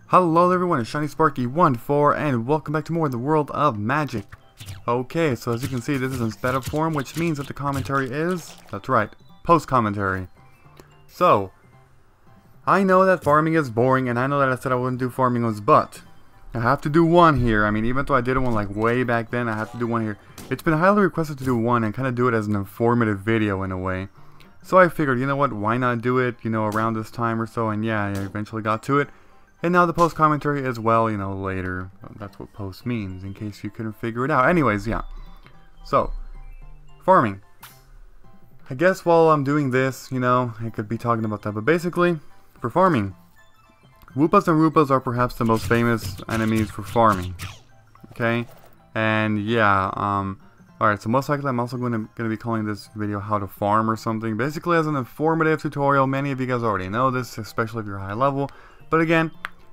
Hello everyone, it's ShinySparky14 and welcome back to more in the world of magic. Okay, so as you can see, this is in sped up form, which means that the commentary is, that's right, post-commentary. So, I know that farming is boring, and I know that I said I wouldn't do farming ones, but I have to do one here. I mean, even though I did one like way back then, I have to do one here. It's been highly requested to do one and kind of do it as an informative video in a way. So I figured, you know what, why not do it, you know, around this time or so, and yeah, I eventually got to it. And now the post commentary as well, you know, later. That's what post means, in case you couldn't figure it out. Anyways, yeah. So, farming. I guess while I'm doing this, you know, I could be talking about that. But basically, for farming, Woopas and Woopas are perhaps the most famous enemies for farming. Okay? And yeah, alright, so most likely I'm also going to be calling this video How to Farm or something. Basically as an informative tutorial. Many of you guys already know this, especially if you're high level. But again,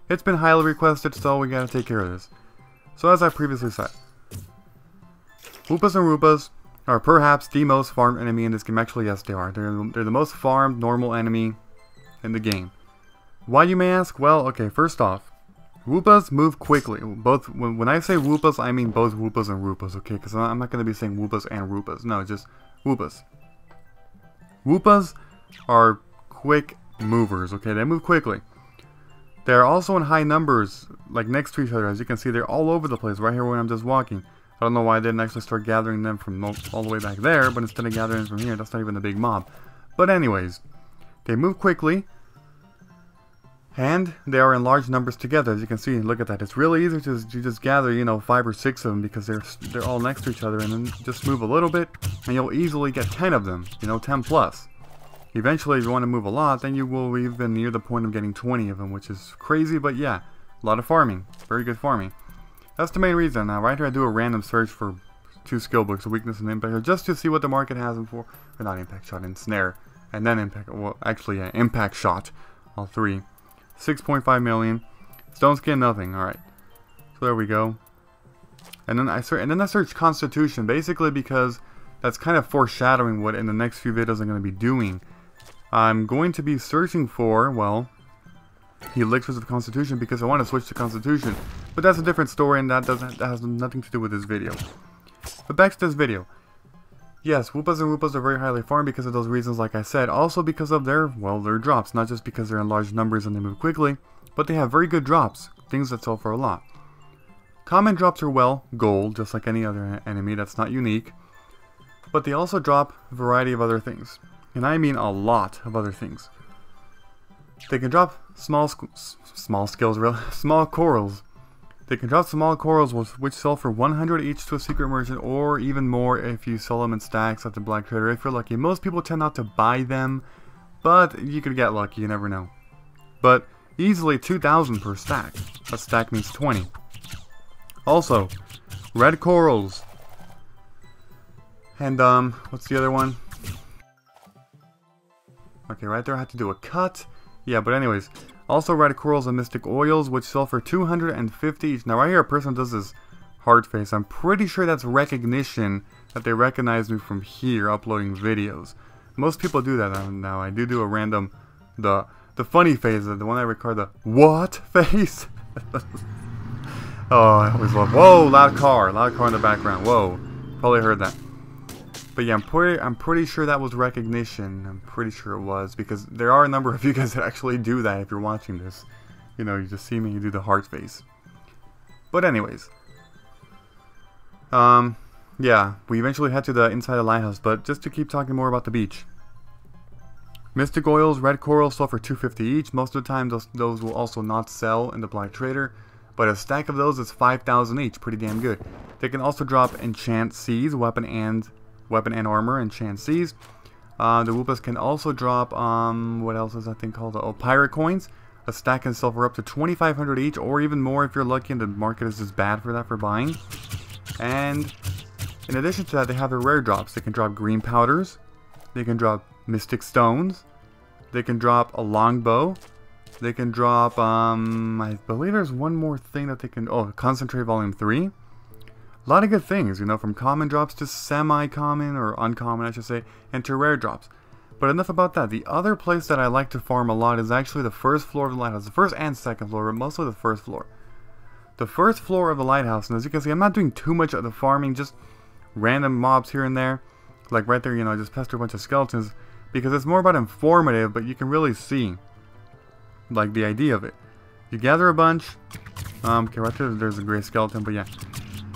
it's been highly requested, so we gotta take care of this. So as I previously said, Woopas and Woopas are perhaps the most farmed enemy in this game. Actually, yes, they are. They're the most farmed normal enemy in the game. Why, you may ask? Well, okay, first off, Woopas move quickly. Both when I say Woopas, I mean both Woopas and Woopas, okay? Because I'm not gonna be saying Woopas and Woopas. No, just Woopas. Woopas are quick movers, okay? They move quickly. They're also in high numbers, like next to each other. As you can see, they're all over the place, right here when I'm just walking. I don't know why I didn't actually start gathering them from all the way back there, but instead of gathering them from here, that's not even a big mob. But anyways, they move quickly, and they are in large numbers together. As you can see, look at that. It's really easy to just gather, you know, 5 or 6 of them because they're all next to each other, and then just move a little bit, and you'll easily get 10 of them, you know, 10 plus. Eventually, if you want to move a lot, then you will even near the point of getting 20 of them, which is crazy, but yeah, a lot of farming. Very good farming. That's the main reason. Now, right here, I do a random search for 2 skill books, Weakness and Impact, just to see what the market has them for. Or not Impact Shot, Ensnare, and then Impact, well, actually, yeah, Impact Shot, all 3. 6.5 million. Stone Skin, nothing. Alright. So there we go. And then I search Constitution, basically because that's kind of foreshadowing what in the next few videos I'm going to be doing. I'm going to be searching for, well, Elixirs of Constitution because I want to switch to Constitution. But that's a different story, and that has nothing to do with this video. But back to this video. Yes, Woopas and Woopas are very highly farmed because of those reasons, like I said. Also because of their drops. Not just because they're in large numbers and they move quickly, but they have very good drops. Things that sell for a lot. Common drops are, well, gold, just like any other enemy. That's not unique. But they also drop a variety of other things. And I mean a lot of other things. They can drop small corals. They can drop small corals which sell for 100 each to a secret merchant, or even more if you sell them in stacks at the Black Trader if you're lucky. Most people tend not to buy them, but you could get lucky, you never know. But easily 2,000 per stack. A stack means 20. Also, red corals. And what's the other one? Okay, right there I had to do a cut. Yeah, but anyways. Also red corals and mystic oils, which sell for 250 each. Now right here a person does this heart face. I'm pretty sure that's recognition, that they recognize me from here uploading videos. Most people do that now. I do a random, the funny face, the one I record, the what face? Oh, I always love, whoa, loud car in the background, whoa. Probably heard that. But yeah, I'm pretty sure that was recognition. I'm pretty sure it was, because there are a number of you guys that actually do that if you're watching this. You know, you just see me, you do the heart face. But anyways. Yeah, we eventually head to the inside of the lighthouse, but just to keep talking more about the beach. Mystic oils, red coral sell for 250 each. Most of the time those will also not sell in the Black Trader. But a stack of those is 5,000 each, pretty damn good. They can also drop enchant seeds, weapon and armor, enchant seeds. The Woopas can also drop, what else is that thing called? Oh, pirate coins. A stack can sell for up to 2,500 each, or even more if you're lucky and the market is just bad for that for buying. And in addition to that, they have their rare drops. They can drop green powders. They can drop mystic stones. They can drop a longbow. They can drop, I believe there's one more thing that they can, oh, concentrate volume 3. A lot of good things, you know, from common drops to semi-common, or uncommon I should say, and to rare drops. But enough about that. The other place that I like to farm a lot is actually the first floor of the lighthouse. The first and second floor, but mostly the first floor. The first floor of the lighthouse, and as you can see, I'm not doing too much of the farming, just random mobs here and there. Like right there, you know, I just pester a bunch of skeletons, because it's more about informative, but you can really see, like, the idea of it. You gather a bunch, okay, right there's a gray skeleton, but yeah.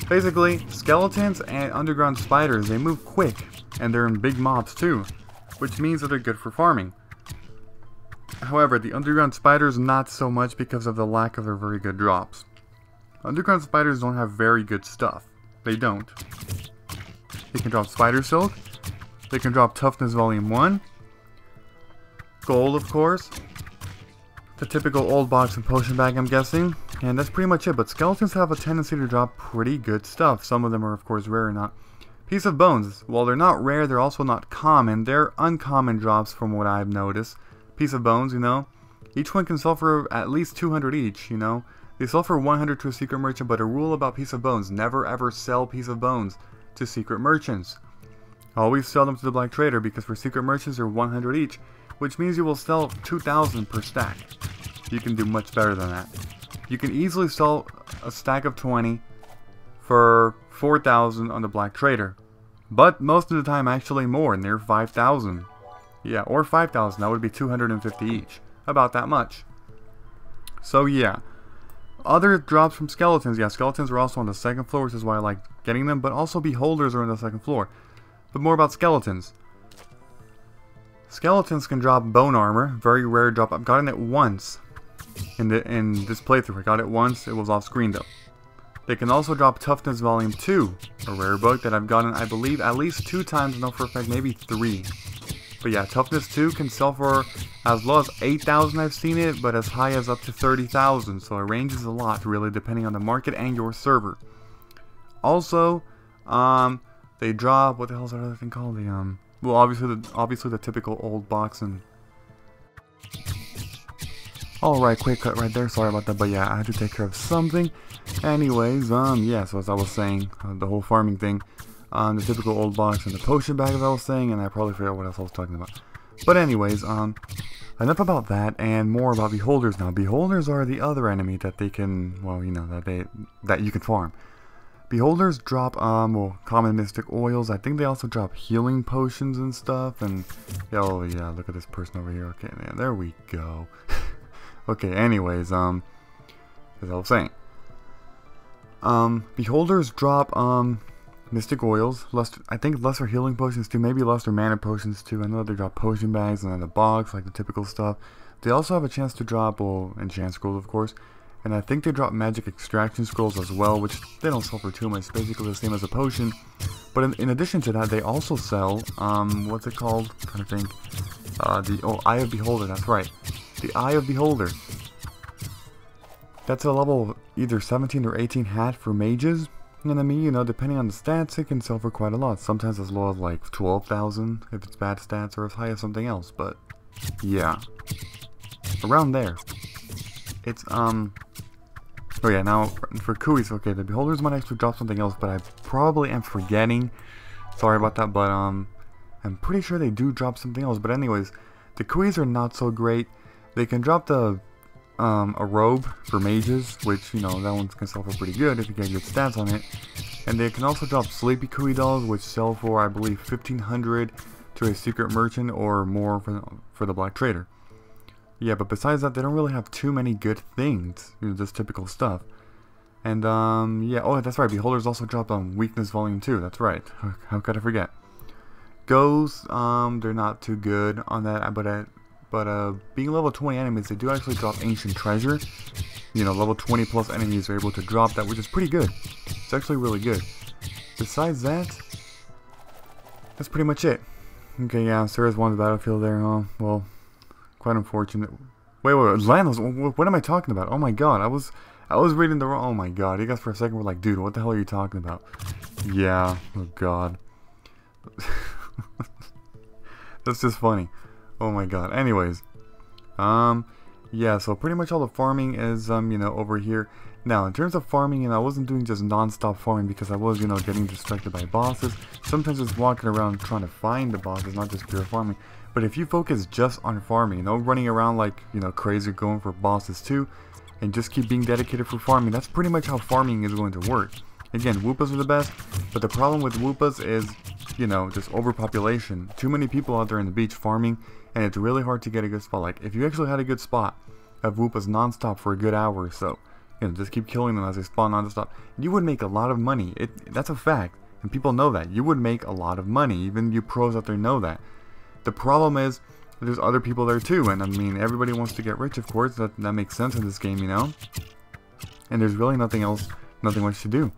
Basically, skeletons and underground spiders, they move quick, and they're in big mobs too, which means that they're good for farming. However, the underground spiders not so much because of the lack of their very good drops. Underground spiders don't have very good stuff. They don't. They can drop spider silk. They can drop toughness volume 1. Gold, of course. The typical old box and potion bag, I'm guessing. And that's pretty much it. But skeletons have a tendency to drop pretty good stuff. Some of them are, of course, rare or not. Piece of bones. While they're not rare, they're also not common. They're uncommon drops from what I've noticed. Piece of bones, you know. Each one can sell for at least 200 each, you know. They sell for 100 to a secret merchant, but a rule about piece of bones, never ever sell piece of bones to secret merchants. Always sell them to the black trader, because for secret merchants they're 100 each, which means you will sell 2,000 per stack. You can do much better than that. You can easily sell a stack of 20 for 4,000 on the black trader, but most of the time actually more, near 5,000. Yeah, or 5,000, that would be 250 each, about that much. So yeah. Other drops from skeletons, yeah, skeletons are also on the second floor, which is why I like getting them, but also beholders are on the second floor. But more about skeletons. Skeletons can drop bone armor, very rare drop. I've gotten it once in this playthrough. I got it once, it was off screen though. They can also drop toughness volume 2, a rare book that I've gotten, I believe, at least 2 times, no for a fact, maybe 3. But yeah, toughness 2 can sell for as low as 8,000, I've seen it, but as high as up to 30,000. So it ranges a lot, really, depending on the market and your server. Also, they drop, what the hell is that other thing called? The well, obviously the typical old box and. Alright, quick cut right there. Sorry about that, but yeah, I had to take care of something. Anyways, yeah. So as I was saying, the whole farming thing. The typical old box and the potion bag, as I was saying, and I probably forgot what else I was talking about. But anyways, enough about that, and more about beholders now. Beholders are the other enemy that they can, well, you know, that you can farm. Beholders drop, well, common mystic oils. I think they also drop healing potions and stuff, and, oh yeah, look at this person over here. Okay, man, there we go. Okay, anyways, as I was saying, beholders drop, mystic oils, I think lesser healing potions too, maybe lesser mana potions too. I know they drop potion bags and then the box, like the typical stuff. They also have a chance to drop, well, enchant scrolls of course, and I think they drop magic extraction scrolls as well, which they don't sell for too much, basically the same as a potion. But in addition to that, they also sell, what's it called? I'm trying to think. Oh, Eye of Beholder, that's right. The Eye of Beholder. That's a level either 17 or 18 hat for mages. And I mean, you know, depending on the stats, it can sell for quite a lot. Sometimes as low as like 12,000 if it's bad stats, or as high as something else. But yeah, around there. It's oh yeah. Now for Kuis, okay, the beholders might actually drop something else, but I probably am forgetting. Sorry about that, but I'm pretty sure they do drop something else. But anyways, the Kuis are not so great. They can drop the a robe for mages, which, you know, that one can sell for pretty good if you get good stats on it. And they can also drop sleepy Kui dolls, which sell for, I believe, 1,500 to a secret merchant or more for the black trader. Yeah, but besides that, they don't really have too many good things, you know, just typical stuff. And yeah, oh, that's right, beholders also drop weakness volume 2, that's right. How could I forget? Ghosts, they're not too good on that, but being level 20 enemies, they do actually drop ancient treasure. You know, level 20 plus enemies are able to drop that, which is pretty good. It's actually really good. Besides that, that's pretty much it. Okay, yeah, Sarah's won the battlefield there, huh? Well, quite unfortunate. Wait, Landos, what am I talking about? Oh my god, I was reading the wrong. Oh my god, you guys for a second were like, dude, what the hell are you talking about? Yeah, oh god. That's just funny. Oh my god. Anyways, yeah, so pretty much all the farming is, you know, over here. Now, in terms of farming, you know, I wasn't doing just non-stop farming because I was, you know, getting distracted by bosses. Sometimes just walking around trying to find the bosses, not just pure farming. But if you focus just on farming, no running around like, you know, crazy going for bosses too, and just keep being dedicated for farming, that's pretty much how farming is going to work. Again, Woopas are the best, but the problem with Woopas is, you know, just overpopulation. Too many people out there in the beach farming, and it's really hard to get a good spot. Like, if you actually had a good spot of Woopas non-stop for a good hour or so, you know, just keep killing them as they spawn non-stop, you would make a lot of money. That's a fact, and people know that. You would make a lot of money. Even you pros out there know that. The problem is, there's other people there too, and I mean, everybody wants to get rich, of course. That makes sense in this game, you know? And there's really nothing else, nothing much to do.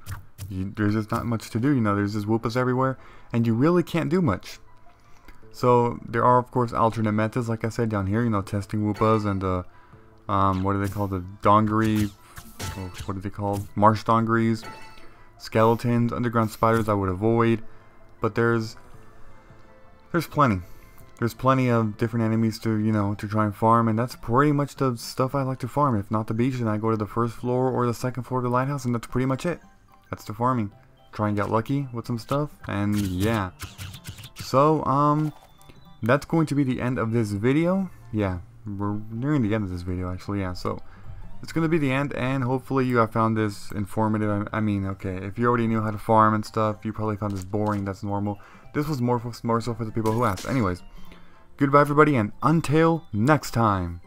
There's just not much to do, you know, there's just Woopas everywhere, and you really can't do much. So, there are, of course, alternate methods, like I said, down here, you know, testing Woopas and, what do they call the dongery, what are they called? Marsh dongeries, skeletons, underground spiders I would avoid, but there's plenty. There's plenty of different enemies to, you know, to try and farm, and that's pretty much the stuff I like to farm. If not the beach, then I go to the first floor or the second floor of the lighthouse, and that's pretty much it. That's the farming. Try and get lucky with some stuff, and yeah. So, that's going to be the end of this video. Yeah, we're nearing the end of this video, actually, yeah. So, it's going to be the end, and hopefully you have found this informative. I mean, okay, if you already knew how to farm and stuff, you probably found this boring. That's normal. This was more so for the people who asked. Anyways, goodbye, everybody, and until next time.